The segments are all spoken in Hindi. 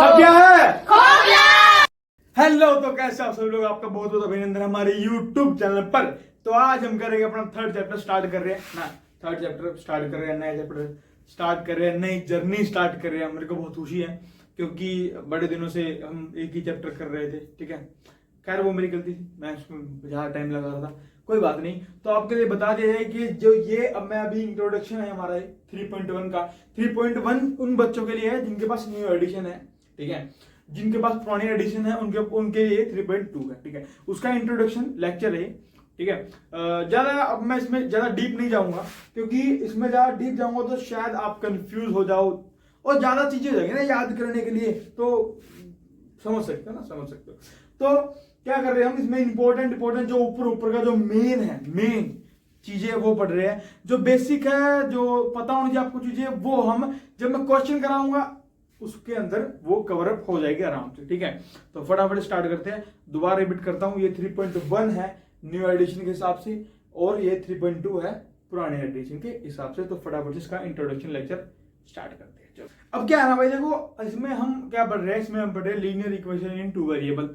अब क्या है? खोखला। हेलो, तो कैसे आप सब लोग, आपका बहुत बहुत अभिनंदन हमारे YouTube चैनल पर। तो आज हम करेंगे अपना थर्ड चैप्टर स्टार्ट कर रहे हैं ना, थर्ड चैप्टर स्टार्ट कर रहे हैं, नया चैप्टर स्टार्ट कर रहे हैं, नई जर्नी स्टार्ट कर रहे हैं। मेरे को बहुत खुशी है क्योंकि बड़े दिनों से हम एक ही चैप्टर कर रहे थे, ठीक है। खैर वो मेरी गलती थी, मैं उसमें ज़्यादा टाइम लगा रहा था, कोई बात नहीं। तो आपके लिए बता दिया जाए कि जो ये अब मैं अभी इंट्रोडक्शन है हमारा 3.1 का, 3.1 उन बच्चों के लिए है जिनके पास न्यू एडिशन है, ठीक है। जिनके पास पुरानी एडिशन है उनके लिए 3.2 है, ठीक है। उसका इंट्रोडक्शन लेक्चर है, ठीक है। ज्यादा अब मैं इसमें ज्यादा डीप नहीं जाऊंगा क्योंकि इसमें ज्यादा डीप जाऊंगा तो शायद आप कंफ्यूज हो जाओ और ज्यादा चीजें हो जाएंगी ना याद करने के लिए, तो समझ सकते हो ना, समझ सकते हो। तो क्या कर रहे हैं हम इसमें इंपॉर्टेंट जो ऊपर का जो मेन चीजें वो पढ़ रहे हैं। जो बेसिक है, जो पता होनी चाहिए आपको चीजें, वो हम जब मैं क्वेश्चन कराऊंगा उसके अंदर वो कवर अप हो जाएगी आराम से, ठीक है। तो फटाफट स्टार्ट करते हैं। दोबारा रिपीट करता हूं, ये 3.1 है न्यू एडिशन के हिसाब से और ये 3.2 है पुराने एडिशन के हिसाब से। तो फटाफट इसका इंट्रोडक्शन लेक्चर स्टार्ट करते हैं। चलो, अब क्या है ना भाई, देखो इसमें हम क्या पढ़ रहे हैं, इसमें हम पढ़ रहे हैं linear equation in two variable.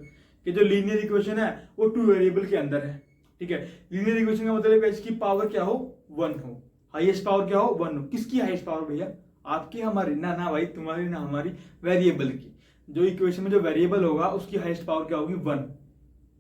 कि जो लीनियर इक्वेशन है वो टू वेरिएबल के अंदर है, ठीक है। लीनियर इक्वेशन का मतलब है इसकी पावर क्या हो, 1 हो, हाईएस्ट पावर क्या हो, 1 हो। किसकी हाईएस्ट पावर भैया? आपकी, हमारी ना भाई, तुम्हारी ना हमारी, वेरिएबल की। जो इक्वेशन में जो वेरिएबल होगा उसकी हाईएस्ट पावर क्या होगी, 1।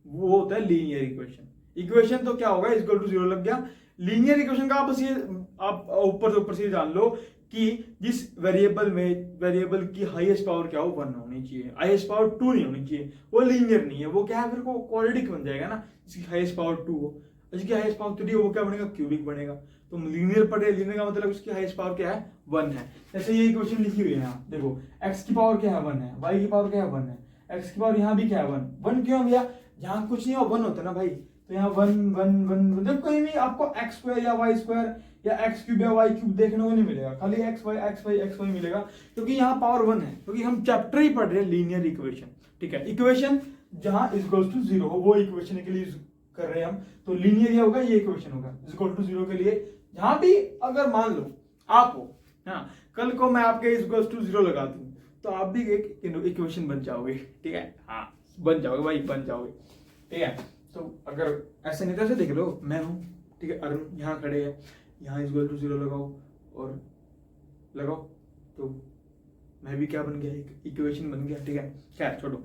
वो होता है लीनियर इक्वेशन। इक्वेशन तो क्या होगा, इक्वल टू 0 लग गया। लीनियर इक्वेशन का बस ये आप ऊपर से जान लो कि जिस वेरिएबल की हाईएस्ट पावर क्या हो, 1 होनी चाहिए, हाईएस्ट पावर 2 नहीं होनी चाहिए। वो लीनियर नहीं है, वो क्या है, फिर वो क्वाड्रेटिक बन जाएगा ना। जिसकी हाईएस्ट पावर 2 हो, जिसकी हाईएस्ट पावर 3 हो, वो क्या बनेगा, क्यूबिक बनेगा। तो लीनियर पढ़े, लीनियर का मतलब उसकी हाईएस्ट पावर क्या है, 1 है। जैसे ये इक्वेशन लिखी हुई है यहाँ देखो, x की पावर क्या है, 1 है, y की पावर क्या है, 1 है, x की पावर यहाँ भी क्या है, 1 क्यों भैया? जहाँ कुछ नहीं हो 1 होता है ना भाई, तो यहाँ 1 जब कहीं भी आपको x स्क्वायर या y स्क्वायर या x क्यूब या y क्यूब देखने को नहीं मिलेगा, खाली x y मिलेगा क्योंकि यहाँ पावर 1 है। क्योंकि हम चैप्टर ही पढ़ रहे हैं लीनियर इक्वेशन, ठीक है। इक्वेशन जहाँ इक्वल्स टू 0 हो वो इक्वेशन के लिए कर रहे हैं हम। तो लीनियर ये होगा, ये इक्वेशन होगा इक्वल टू 0 के लिए। जहां भी अगर मान लो आप हो, हाँ, कल को मैं आपके इक्वल टू 0 लगा दूं तो आप भी एक इक्वेशन बन जाओगे, ठीक है। हाँ, बन जाओगे भाई, बन जाओगे, ठीक है। तो अगर ऐसे नहीं तो ऐसे देख लो, मैं हूं, ठीक है, अरुण यहाँ खड़े हैं, यहाँ इक्वल टू 0 लगाओ और लगाओ तो मैं भी क्या बन गया, एक इक्वेशन बन गया, ठीक है। खैर छोड़ो,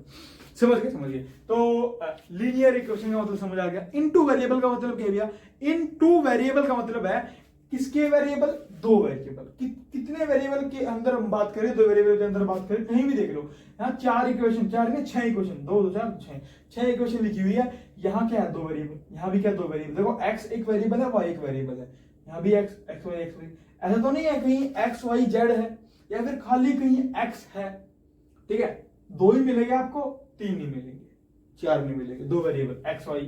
समझ गए। तो लीनियर इक्वेशन का मतलब समझ आ गया। इनटू वेरिएबल का मतलब क्या है भैया? इनटू वेरिएबल का मतलब है किसके वेरिएबल, 2 वेरिएबल। कितने वेरिएबल के अंदर हम बात करें, 2 वेरिएबल के अंदर बात करें, कहीं भी देख लो। यहाँ 4 इक्वेशन, 4 में 6 इक्वेशन, 2 2 4 6 इक्वेशन लिखी हुई है। यहाँ क्या है, 2 वेरिएबल, यहाँ भी क्या 2 वेरिएबल। देखो x एक वेरिएबल है, y एक वेरिएबल है, यहाँ भी x y। ऐसा तो नहीं है कहीं x y z है या फिर खाली कहीं x है, ठीक है। 2 ही मिलेंगे आपको, 3 नहीं मिलेंगे, 4 नहीं मिलेंगे। 2 वेरिएबल x y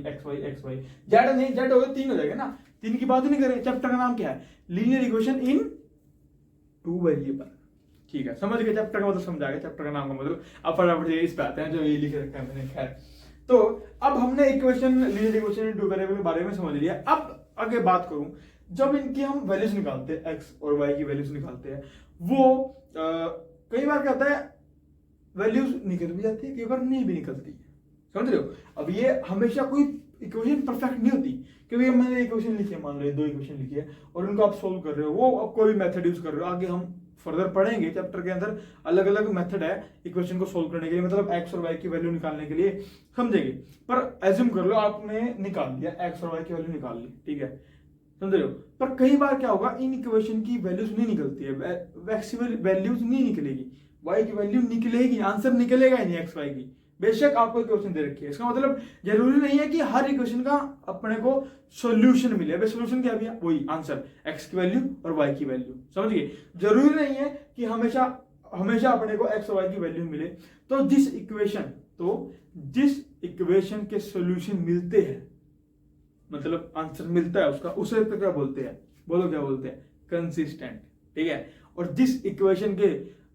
z नहीं, z होगा 3 हो जाएगा ना। 3 की बात नहीं करें। चैप्टर का नाम क्या है, लीनियर इक्वेशन इन 2 वेरिएबल, ठीक है। समझ गए चैप्टर का मतलब, समझा गया चैप्टर का नाम का मतलब। अब फटाफट इस पे आते हैं जो ये लिख रखा है मैंने। खैर, तो अब हमने equation, linear equation in 2 variable के बारे में समझ लिया। अब आगे बात करूं, जब इनकी हम वैल्यूज निकालते हैं, x और y की वैल्यूज निकालते हैं, वो कई बार क्या होता है, वैल्यूज निकल भी जाती है, कई बार नहीं भी निकलती है, समझ रहे हो। अब ये हमेशा कोई इक्वेशन परफेक्ट नहीं होती, क्योंकि मैंने इक्वेशन लिखी है, मान लो 2 इक्वेशन लिखी है और उनको आप सोल्व कर रहे हो, वो अब कोई मेथड यूज कर रहे हो। आगे हम फर्दर पढ़ेंगे चैप्टर के अंदर, अलग अलग मेथड है इक्वेशन को सोल्व करने के लिए, मतलब x और y की वैल्यू निकालने के लिए, समझेंगे। पर एज्यूम कर लो आपने निकाल लिया, x और y की वैल्यू निकाल ली, ठीक है, समझ रहे हो। पर कई बार क्या होगा, इन इक्वेशन की वैल्यूज नहीं निकलती है, वैल्यूज नहीं निकलेगी, y की वैल्यू निकलेगी, आंसर निकलेगा ही नहीं x y की। बेशक आपको इक्वेशन दे रखी है, इसका मतलब जरूरी नहीं है कि हर इक्वेशन का अपने को सॉल्यूशन मिले। भाई सॉल्यूशन क्या है, वही आंसर, x की वैल्यू और y की वैल्यू, समझ गए। जरूरी नहीं है कि हमेशा अपने को x और y की वैल्यू मिले। तो जिस इक्वेशन के सॉल्यूशन मिलते हैं, मतलब आंसर मिलता है उसका, उसे तो क्या बोलते हैं, बोलो क्या बोलते हैं, कंसिस्टेंट, ठीक है। और जिस इक्वेशन के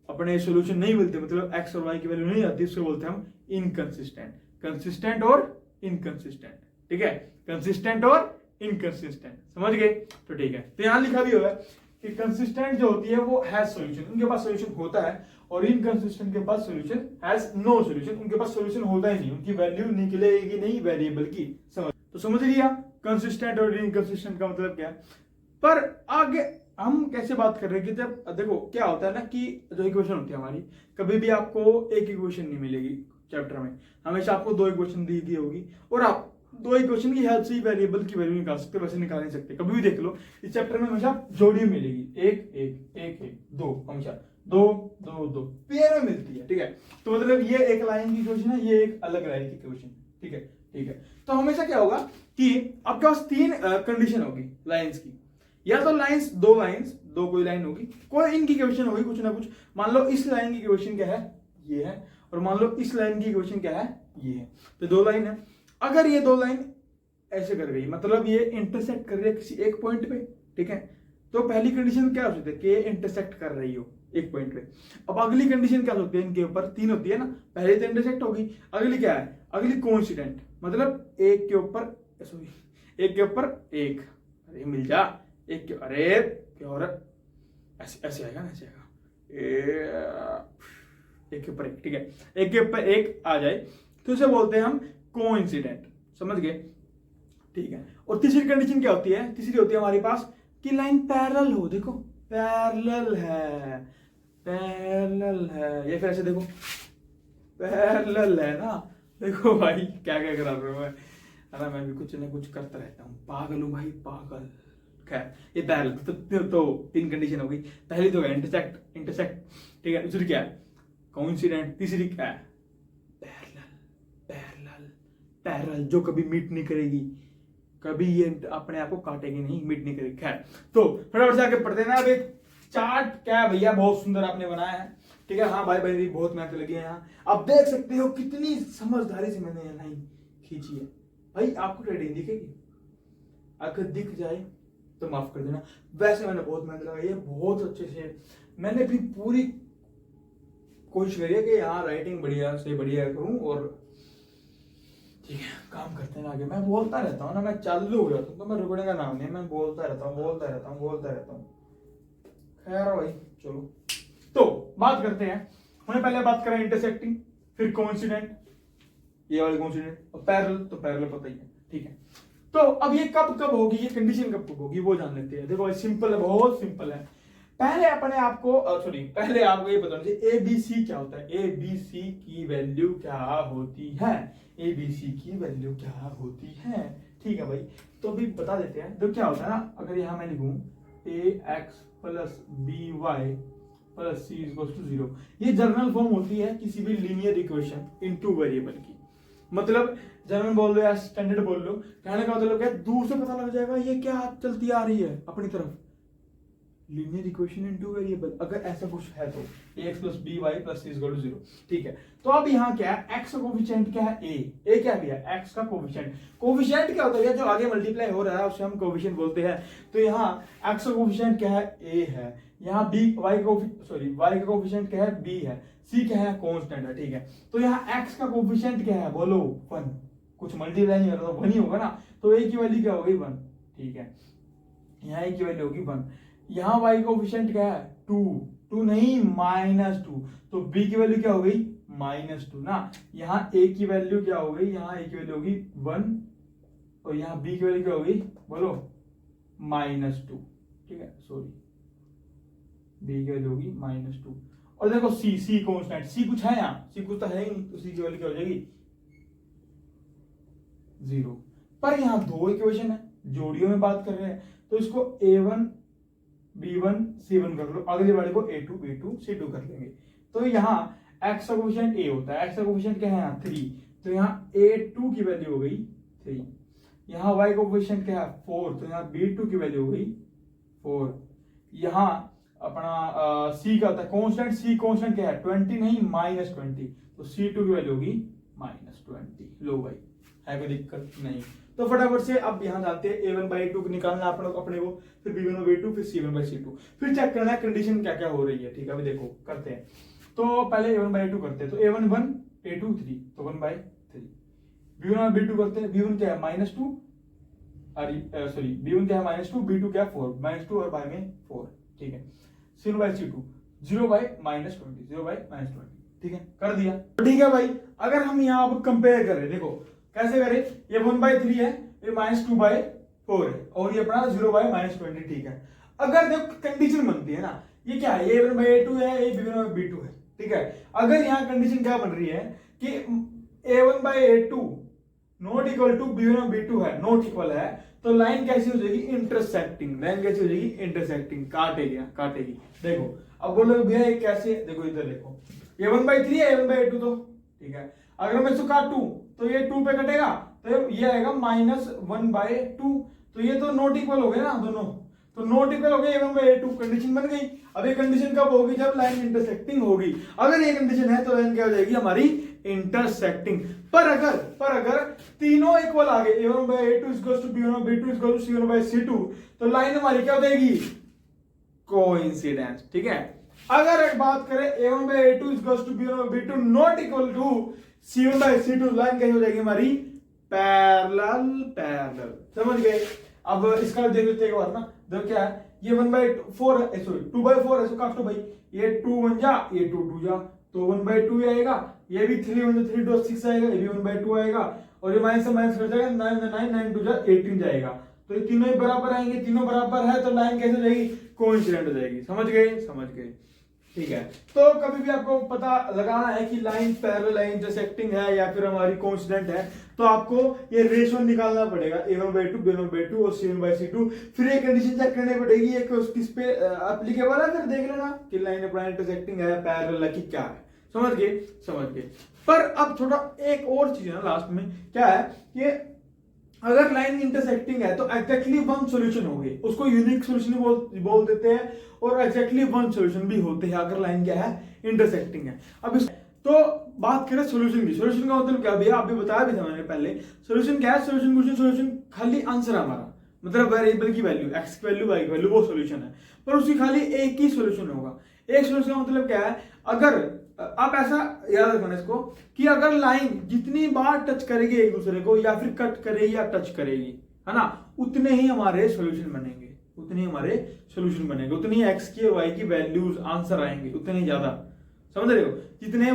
अपने सॉल्यूशन नहीं मिलते, मतलब x और y की वैल्यू नहीं आती, उसको बोलते हैं हम इनकंसिस्टेंट। कंसिस्टेंट और इनकंसिस्टेंट, ठीक है, कंसिस्टेंट और इनकंसिस्टेंट, समझ गए। तो ठीक है, तो यहां लिखा भी हुआ है कि कंसिस्टेंट जो होती है वो हैज सॉल्यूशन, उनके पास सॉल्यूशन होता है, और इनकंसिस्टेंट के पास सोल्यूशन हैज नो सोल्यूशन, उनके पास सोल्यूशन होता ही नहीं, उनकी वैल्यू निकलेगी नहीं वेरिएबल की। समझ लिया कंसिस्टेंट और इनकंसिस्टेंट का मतलब क्या है। पर आगे हम कैसे बात कर रहे हैं कि जब देखो क्या होता है ना कि जो इक्वेशन होती है हमारी, कभी भी आपको एक इक्वेशन नहीं मिलेगी चैप्टर में, हमेशा आपको दो इक्वेशन दी गई होगी और आप दो इक्वेशन की हेल्प से ही वेरिएबल की वैल्यू निकाल सकते हो, वैसे निकाल नहीं सकते। कभी भी देख लो इस चैप्टर में हमेशा जोड़ी मिलेगी, एक एक एक एक दो, हमेशा दो दो दो पेयर में मिलती है, ठीक है। तो मतलब ये एक लाइन की इक्वेशन है, ये एक अलग लाइन की इक्वेशन, ठीक है ठीक है। तो हमेशा क्या होगा कि आपके पास तीन कंडीशन होगी लाइंस की, या तो लाइंस दो कोई लाइन होगी, कोई इनकी इक्वेशन होगी कुछ ना कुछ। मान लो इस लाइन की इक्वेशन क्या है, ये है, और मान लो इस लाइन की इक्वेशन क्या है, ये है। तो दो लाइन है, अगर ये दो लाइन ऐसे कर गई मतलब ये इंटरसेक्ट कर रही है किसी एक पॉइंट पे, ठीक है, तो पहली कंडीशन क्या हो सकती है कि ये इंटरसेक्ट कर रही हो एक पॉइंट पे। अब अगली कंडीशन क्या होती है, इनके ऊपर तीन होती है ना, पहले तो इंटरसेक्ट होगी, अगली क्या है, अगली कोइंसिडेंट, मतलब एक के ऊपर एक, अरे मिल जा, एक के, अरे क्या हो रहा, ऐसे आएगा ना, ऐसे आएगा, एक के ऊपर एक, ठीक है, एक के ऊपर एक आ जाए तो उसे बोलते हैं हम कोइंसिडेंट, समझ गए, ठीक है। और तीसरी कंडीशन क्या होती है, तीसरी होती है हमारे पास कि लाइन पैरेलल हो, देखो पैरेलल है, ये फिर ऐसे देखो पैरेलल है ना, देखो भाई क्या क्या करा रहा हूं मैं भी कुछ ना कुछ करता रहता हूँ, पागल हूँ भाई पागल। खैर ये पैरेलल तो तीन कंडीशन हो गई, पहली तो है इंटरसेक्ट, ठीक है, दूसरी क्या है कोइंसिडेंट, तीसरी क्या है पैरेलल जो कभी मीट नहीं करेगी, कभी ये अपने आप को काटेगी नहीं, मीट नहीं करेगी। खैर तो फटाफट से आगे पढ़ते हैं ना। अब एक चार्ट क्या है भैया, बहुत सुंदर आपने बनाया है, ठीक है, हाँ भाई बहुत मेहनत लगी है यहाँ, आप देख सकते हो कितनी समझदारी से मैंने लाइन खींची है। भाई आपको ट्रेडिंग दिखेगी, अगर दिख जाए तो माफ कर देना, वैसे मैंने बहुत मेहनत लगाई है, बहुत अच्छे से मैंने भी पूरी कोशिश करी है कि यहाँ राइटिंग बढ़िया से बढ़िया करूँ, और ठीक है काम करते हैं आगे। मैं बोलता रहता हूँ ना, मैं चालू हो जाता हूँ तो मैं रुकने का नाम नहीं, मैं बोलता रहता हूँ। खैर भाई चलो, तो बात करते हैं, हमने पहले बात करा इंटरसेक्टिंग, फिर कोइंसिडेंट, ये वाली कोइंसिडेंट, और पैरेलल, तो पैरेलल पता ही है, ठीक है। तो अब ये कब होगी, ये कंडीशन कब होगी वो जान लेते हैं। देखो सिंपल है, बहुत सिंपल है। पहले आपको ये बताना चाहिए एबीसी क्या होता है, एबीसी की वैल्यू क्या होती है, एबीसी की वैल्यू क्या होती है, ठीक है भाई। तो अभी बता देते हैं, तो क्या होता है ना, अगर यहां मैं लिखूं ax plus by plus c equals to 0, ये जनरल फॉर्म होती है किसी भी लीनियर इक्वेशन इनटू वेरिएबल की। मतलब जनरल बोल लो या स्टैंडर्ड बोल लो, कहने का मतलब क्या है, दूर से पता लग जाएगा ये क्या चलती आ रही है अपनी तरफ, लीनियर इक्वेशन इनटू वेरिएबल। अगर ऐसा कुछ है तो ax plus by plus c equal to 0, ठीक है। तो अब यहाँ क्या है, x का कोफिशिएंट क्या है, a क्या दिया, x का कोफिशिएंट क्या होता है, जो आगे मल्टीप्लाई हो रहा है उसे हम कोफिशिएंट बोलते हैं। तो यहाँ x का कोफिशिएंट क्या है, a है, यहाँ y का कोफिशिएंट क्या है, b है, c क्या है, कांस्टेंट है, ठीक है। तो यहाँ x का कोफिशिएंट क्या है, बोलो 1, कुछ मल्टीप्लाई नहीं हो रहा तो 1 ही होगा ना, तो a की वैल्यू क्या होगी 1, ठीक है, यहाँ a की वैल्यू होगी 1, यहाँ y कोफिशिएंट क्या है 2 नहीं -2, तो b की वैल्यू क्या हो गई -2 ना। यहाँ a की वैल्यू क्या हो गई, यहाँ a की वैल्यू होगी 1, और यहाँ b की वैल्यू क्या हो गई, बोलो -2, ठीक है, सॉरी b की वैल्यू होगी -2। और देखो c कांस्टेंट, c कुछ है यहाँ, c कुछ तो है ही नहीं, तो c की वैल्यू क्या हो जाएगी 0। पर यहाँ दो इक्वेशन है, जोड़ियों में बात कर रहे हैं, तो इसको a1 b1 c1 कर लो, अगली वाले को a2 b2 c2 कर लेंगे। तो यहाँ x का कोफिशिएंट a होता है, x का कोफिशिएंट क्या है यहाँ 3, तो यहाँ a2 की वैल्यू हो गई 3, यहाँ y का कोफिशिएंट क्या है 4, तो यहाँ b2 की वैल्यू हो गई 4, यहाँ अपना c का होता है कांस्टेंट, c कांस्टेंट क्या है 20 नहीं -20, तो c2 की वैल्यू होगी -20। लो भाई है कोई दिक्कत नहीं। तो फटाफट से अब यहाँ जानते हैं a1/2 निकालना अपने को, फिर b1/2 फिर c1/c2, फिर चेक करना है कंडीशन क्या क्या हो रही है, ठीक है। अभी देखो करते हैं, तो पहले a1/2 करते हैं, तो a1 1 a2 3, तो 1/3, b1/b2 करते हैं, b1 क्या है -2, b1 क्या है -2, b2 क्या है 4, -2 और बाय में 4, ठीक है, c1/c2, 0/-20, 0/-20, ठीक है, कर दिया। तो ठीक है भाई, अगर हम यहाँ पर कंपेयर करें, देखो कैसे करें, ये 1/3 है, ये -2/4 है, और ये अपना 0/-20, ठीक है। अगर देखो कंडीशन बनती है ना, ये क्या है, ये A1/A2 है, ये B1/B2 है, ठीक है। अगर यहाँ कंडीशन क्या बन रही है कि A1/A2 not equal to B1/B2 है, नॉट इक्वल है, तो लाइन कैसी हो जाएगी, इंटरसेक्टिंग। लाइन कैसी हो जाएगी, इंटरसेक्टिंग, काटेगी, काटेगी। देखो अब बोलोगे भैया ये कैसे, देखो इधर देखो, ये 1/3 है, A1/A2 तो ठीक है। अगर मैं इसको काटूं तो ये 2 पे कटेगा, तो ये आएगा -1/2, तो ये तो नॉट इक्वल हो गए ना दोनों, तो नॉट इक्वल हो गए, A1/A2 कंडीशन बन गई। अब ये कंडीशन कब होगी, जब लाइन इंटरसेक्टिंग होगी। अगर ये कंडीशन है तो लाइन क्या हो जाएगी हमारी, इंटरसेक्टिंग। पर अगर तीनों इक्वल आ गए, A1/A2 equals to B1/B2 equals to C1/C2, तो लाइन हमारी क्या हो जाएगी, कोइंसिडेंस, ठीक है। अगर बात करें A1/A2 equals to B1/B2 not equal to C1/C2, line कैसी हो जाएगी हमारी, पैरेलल, समझ गए। अब इसका देख लेते हैं एक बार ना, देखो क्या है, ये 1/4 है, सॉरी 2/4 है, इसको काट लो भाई, ये 2 1 जा, ये 2 2 जा, तो 1/2 आएगा, ये भी 3 1 3 2 6 आएगा, ये भी 1/2 आएगा, और ये माइनस से माइनस कर जाएगा, 9 9 9 2 जा 18 जाएगा, तो ये तीनों ही बराबर आएंगे, तीनों बराबर है, तो लाइन कैसे हो जाएगी, कोइंसिडेंट हो जाएगी। समझ गए, समझ गए, ठीक है। तो कभी भी आपको पता लगाना है कि लाइन पैरेलल है, इंटरसेक्टिंग है, या फिर हमारी कोइंसिडेंट है, तो आपको ये रेशियो निकालना पड़ेगा, A1/2 B1/2 और C1/C2। फिर ये कंडीशन चेक करनी पड़ेगी एक किस पे एप्लीकेबल है, फिर देख लेना कि लाइन अपना इंटरसेक्टिंग है, पैरेलल है कि क्या है। समझ गए, समझ गए। पर अब थोड़ा एक और चीज है ना लास्ट में, क्या है कि अगर लाइन इंटरसेक्टिंग है तो एग्जैक्टली वन सॉल्यूशन होगी, उसको यूनिक सॉल्यूशन बोल देते हैं, और एग्जैक्टली वन सॉल्यूशन भी होते हैं अगर लाइन क्या है, इंटरसेक्टिंग है। अब तो बात करें सॉल्यूशन की, सॉल्यूशन का मतलब क्या भैया, अभी बताया भी था मैंने पहले, सॉल्यूशन क्या है, सॉल्यूशन खाली आंसर हमारा, मतलब वेरिएबल की वैल्यू, एक्स की वैल्यू, वाई की वैल्यू, वो सॉल्यूशन है, पर उसकी खाली एक ही सॉल्यूशन होगा। एक सॉल्यूशन का मतलब क्या है, अगर आप ऐसा याद रखना इसको कि अगर लाइन जितनी बार टच करेगी एक दूसरे को, या फिर कट करेगी या टच करेगी, है ना, उतने ही हमारे सॉल्यूशन बनेंगे, उतने हमारे सॉल्यूशन बनेंगे, उतनी एक्स की और वाई की वैल्यूज आंसर आएंगे, उतने ज्यादा। समझ रहे हो, जितने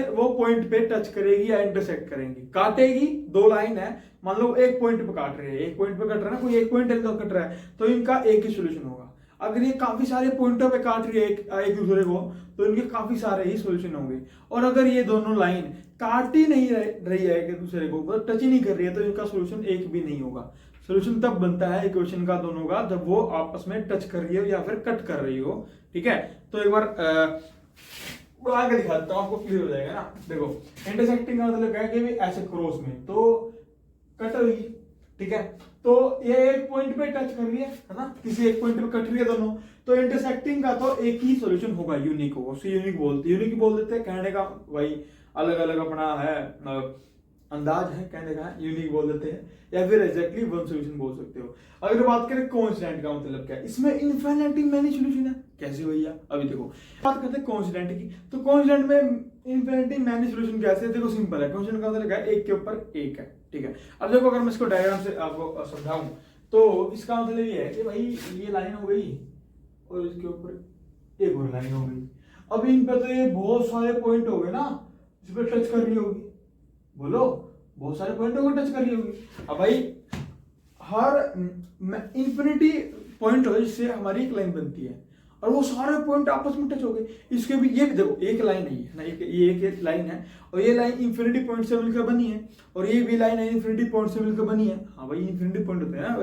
वो पॉइंट पे टच करेगी या इंटरसेक्ट करेंगी। काटेगी, दो लाइन है, मान लो एक पॉइंट पे काट रहे हैं, एक पॉइंट पे कट रहा है ना, कोई एक पॉइंट कट रहा है, तो इनका एक ही सॉल्यूशन होगा। अगर ये काफी सारे पॉइंटों पे काट रही है एक दूसरे को, तो इनके काफी सारे ही सॉल्यूशन होंगे। और अगर ये दोनों लाइन काट ही नहीं रही है एक दूसरे को, मतलब टच ही नहीं कर रही है, तो इनका सॉल्यूशन एक भी नहीं होगा। सॉल्यूशन तब बनता है इक्वेशन का दोनों का, जब वो आपस में टच कर रही हो या फिर कट कर रही हो, ठीक है। तो एक बार आगे दिखाता हूँ, आपको क्लियर हो जाएगा ना। देखो इंटरसेक्टिंग का मतलब क्या है कि ऐसे क्रॉस में तो कट रही, ठीक है, तो ये एक पॉइंट पे टच कर रही है ना, किसी एक पॉइंट पे कट रही है दोनों, तो इंटरसेक्टिंग का तो एक ही सॉल्यूशन होगा, यूनिक होगा, उसे यूनिक बोल देते हैं, कहने का वही अलग अलग अपना है अंदाज है कहने का, यूनिक बोल देते हैं, या फिर एग्जैक्टली वन सॉल्यूशन बोल सकते हो। अगर बात करें कोइंसिडेंट का मतलब क्या है, इसमें इनफिनिटी मैनी सॉल्यूशन है। कैसे भैया, अभी देखो बात करते हैं कोइंसिडेंट की, तो कोइंसिडेंट में इनफिनिटी मैनी सॉल्यूशन कैसे है, देखो सिंपल है, कोइंसिडेंट का मतलब क्या है, एक के ऊपर एक है, ठीक है। अब देखो अगर मैं इसको डायग्राम से आपको समझाऊं, तो इसका मतलब ये है कि भाई ये लाइन हो गई और इसके ऊपर एक और लाइन हो गई। अब इन पे तो ये बहुत सारे पॉइंट हो गए ना, इस पे टच कर रही होगी, बोलो बहुत सारे पॉइंटों को टच कर रही होगी। अब भाई हर इंफिनिटी पॉइंट हो जिससे हमारी एक लाइन बनती है, और वो सारे पॉइंट आपस में टच हो गए। इसके भी ये भी देखो एक लाइन है ना, ये एक लाइन है, और ये लाइन इंफिनिटी पॉइंट से मिलकर बनी है, और ये भी लाइन है इंफिनिटी पॉइंट से मिलकर बनी है। हाँ भाई इंफिनिटी पॉइंट होते हैं ना,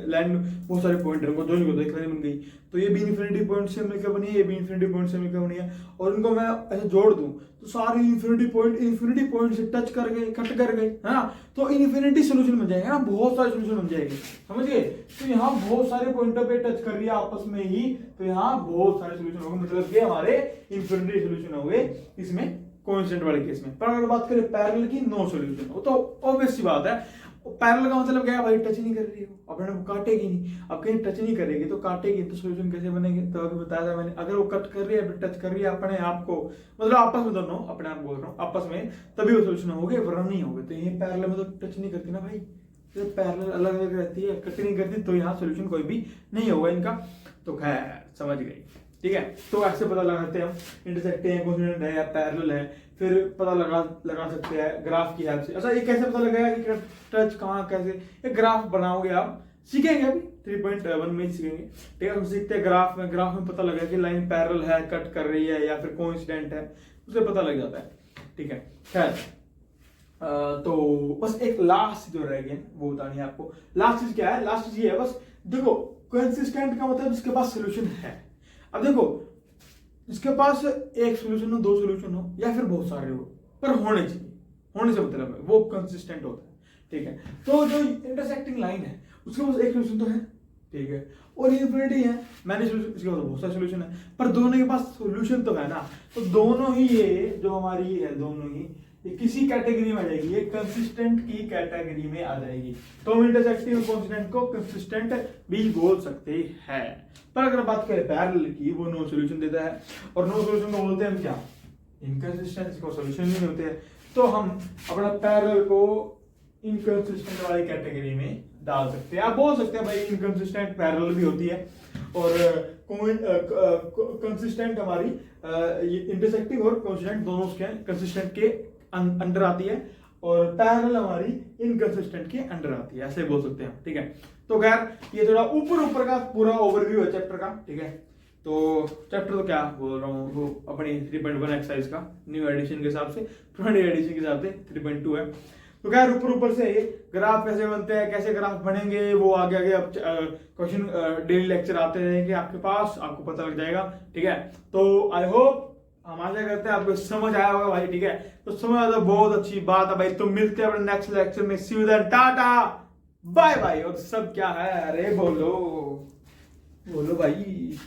लाइन में बहुत सारे पॉइंट है, दोनों को एक लाइन बन गई, तो ये भी इंफिनिटी पॉइंट से मिलकर बनी है, ये भी इंफिनिटी पॉइंट से मिलकर बनी है, और इनको मैं ऐसे जोड़ दूं तो सारे इंफिनिटी पॉइंट से टच कर गए, कट कर गए, है ना, तो इंफिनिटी सोल्यूशन बन जाएगा ना, बहुत सारे सोल्यूशन बन जाएंगे, समझ गए। तो यहाँ बहुत सारे पॉइंटों पे टच कर रही है आपस में ही, तो यहाँ बहुत सारे सोल्यूशन होंगे, मतलब कि हमारे इंफिनिटी सोल्यूशन हो गए इसमें कोइंसिडेंट वाले केस में। पर अगर बात करें पैरेलल की, नो सोल्यूशन हो, तो ऑब्वियस सी बात है, पैरेलल का मतलब क्या है भाई, टच नहीं कर रही हो, अपने को काटेगी नहीं। अब कहीं टच नहीं करेगी तो काटेगी, तो सोल्यूशन कैसे बनेंगे, तो अभी बताया था मैंने, अगर वो कट कर रही है फिर टच कर रही है अपने आप को, मतलब आपस में दोनों, अपने आप बोल रहा हूँ आपस में, तभी वो सोल्यूशन होंगे, वरना नहीं होंगे। तो ये पैरेलल में तो टच नहीं करती ना भाई, तो पैरेलल अलग अलग रहती है, कट नहीं करती, तो यहाँ सोल्यूशन कोई भी नहीं होगा इनका। तो खैर समझ गई, ठीक है। तो ऐसे पता लगाते हैं हम इंटरसेक्टिंग है, कोइंसिडेंट है या पैरेलल है, फिर पता लगा सकते हैं ग्राफ की हेल्प से। अच्छा, ये कैसे पता लगेगा कि टच कहाँ कैसे, एक ग्राफ बनाओगे आप, सीखेंगे अभी 3.1 में ही सीखेंगे, ठीक है। हम सीखते हैं ग्राफ में पता लगेगा कि लाइन पैरेलल है, कट कर रही है या फिर कोइंसिडेंट है, उसे पता लग जाता है, ठीक है। खैर, तो बस एक लास्ट जो रह गया वो बतानी है आपको। लास्ट चीज क्या है? लास्ट चीज ये है बस, देखो कंसिस्टेंट का मतलब इसके पास सोल्यूशन है। अब देखो, इसके पास एक सोल्यूशन हो, दो सोल्यूशन हो या फिर बहुत सारे हो, पर होने चाहिए, होने से मतलब है वो कंसिस्टेंट होता है, ठीक है। तो जो इंटरसेक्टिंग लाइन है उसके पास एक सोल्यूशन तो है, ठीक है, और इन्फिनिटी है, मैंने इसके पास बहुत सारे सोल्यूशन है, पर दोनों के पास सोल्यूशन तो है ना। तो दोनों ही ये जो हमारी है, दोनों ही ये किसी कैटेगरी में आ जाएगी, ये कंसिस्टेंट की कैटेगरी में आ जाएगी। तो हम इंटरसेक्टिंग और कांस्टेंट को कंसिस्टेंट भी बोल सकते हैं। पर अगर बात करें पैरेलल की, वो नो सॉल्यूशन देता है, और नो सॉल्यूशन को बोलते हैं हम क्या? इनकंसिस्टेंट, को सॉल्यूशन नहीं होते हैं। तो हम अपना पैरेलल को इनकंसिस्टेंट वाली कैटेगरी में डाल सकते हैं। आप बोल सकते हैं भाई इनकंसिस्टेंट पैरेलल भी होती है, और कंसिस्टेंट हमारी इंटरसेक्टिंग और कांस्टेंट दोनों उसके कंसिस्टेंट के अंडर आती है, और पैरेलल हमारी इनकंसिस्टेंट के अंडर आती है, ऐसे बोल सकते हैं, ठीक है। तो खैर, ये थोड़ा ऊपर का पूरा ओवरव्यू है चैप्टर का, ठीक है। तो चैप्टर तो क्या बोल रहा हूँ, वो अपनी 3.1 एक्सरसाइज का न्यू एडिशन के हिसाब से, पुरानी एडिशन के हिसाब से 3.2 है। तो खैर, ऊपर से ग्राफ कैसे बनते हैं, कैसे ग्राफ बनेंगे, वो आगे अब क्वेश्चन डेली लेक्चर आते रहेंगे आपके पास, आपको पता लग जाएगा, ठीक है। तो आई होप, हम आशा करते हैं आपको समझ आया होगा भाई, ठीक है। तो समझ आया तो बहुत अच्छी बात है भाई। तो मिलते हैं अपने नेक्स्ट लेक्चर में। See you then, tata bye bye. और सब क्या है, अरे बोलो भाई।